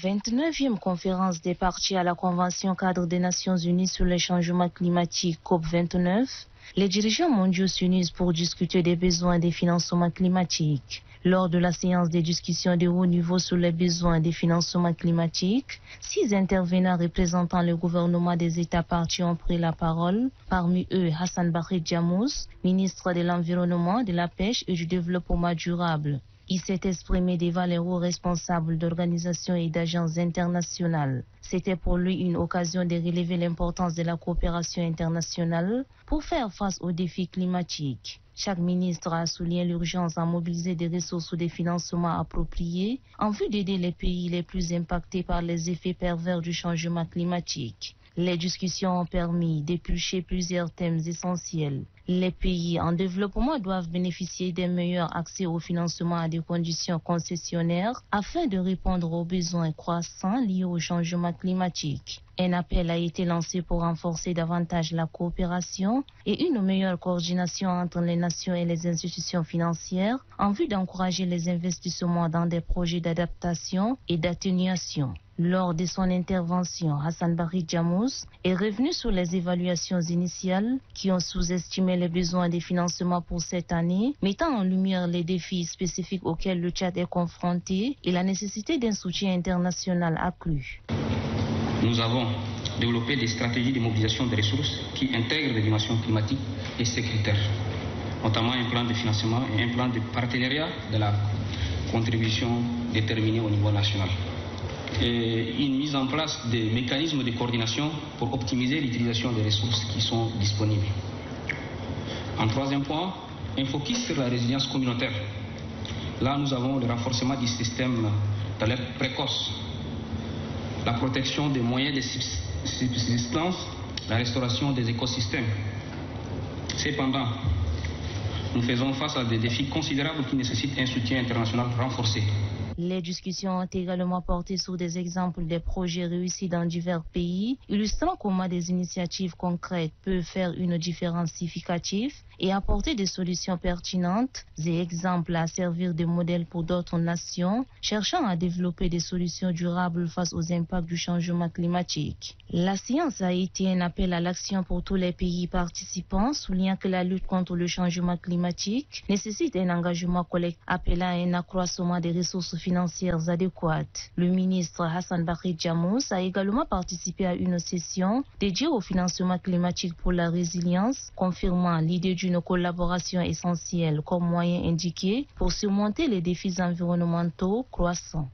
29e conférence des parties à la Convention cadre des Nations Unies sur les changements climatiques COP29, les dirigeants mondiaux s'unissent pour discuter des besoins des financements climatiques. Lors de la séance des discussions de haut niveau sur les besoins des financements climatiques, 6 intervenants représentant le gouvernement des États parties ont pris la parole. Parmi eux, Hassan Barry Djamous, ministre de l'Environnement, de la Pêche et du Développement durable. Il s'est exprimé devant les hauts responsables d'organisations et d'agences internationales. C'était pour lui une occasion de relever l'importance de la coopération internationale pour faire face aux défis climatiques. Chaque ministre a souligné l'urgence à mobiliser des ressources ou des financements appropriés en vue d'aider les pays les plus impactés par les effets pervers du changement climatique. Les discussions ont permis d'éplucher plusieurs thèmes essentiels. Les pays en développement doivent bénéficier d'un meilleur accès au financement à des conditions concessionnaires afin de répondre aux besoins croissants liés au changement climatique. Un appel a été lancé pour renforcer davantage la coopération et une meilleure coordination entre les nations et les institutions financières en vue d'encourager les investissements dans des projets d'adaptation et d'atténuation. Lors de son intervention, Hassan Barry Djamous est revenu sur les évaluations initiales qui ont sous-estimé les besoins de financement pour cette année, mettant en lumière les défis spécifiques auxquels le Tchad est confronté et la nécessité d'un soutien international accru. Nous avons développé des stratégies de mobilisation des ressources qui intègrent les dimensions climatiques et sécuritaires, notamment un plan de financement et un plan de partenariat de la contribution déterminée au niveau national. Et une mise en place des mécanismes de coordination pour optimiser l'utilisation des ressources qui sont disponibles. En troisième point, un focus sur la résilience communautaire. Là, nous avons le renforcement du système d'alerte précoce, la protection des moyens de subsistance, la restauration des écosystèmes. Cependant, nous faisons face à des défis considérables qui nécessitent un soutien international renforcé. Les discussions ont également porté sur des exemples des projets réussis dans divers pays, illustrant comment des initiatives concrètes peuvent faire une différence significative et apporter des solutions pertinentes et exemples à servir de modèle pour d'autres nations, cherchant à développer des solutions durables face aux impacts du changement climatique. La séance a été un appel à l'action pour tous les pays participants, soulignant que la lutte contre le changement climatique nécessite un engagement collectif appelant à un accroissement des ressources financières adéquates. Le ministre Hassan Barry Djamous a également participé à une session dédiée au financement climatique pour la résilience, confirmant l'idée d'une collaboration essentielle comme moyen indiqué pour surmonter les défis environnementaux croissants.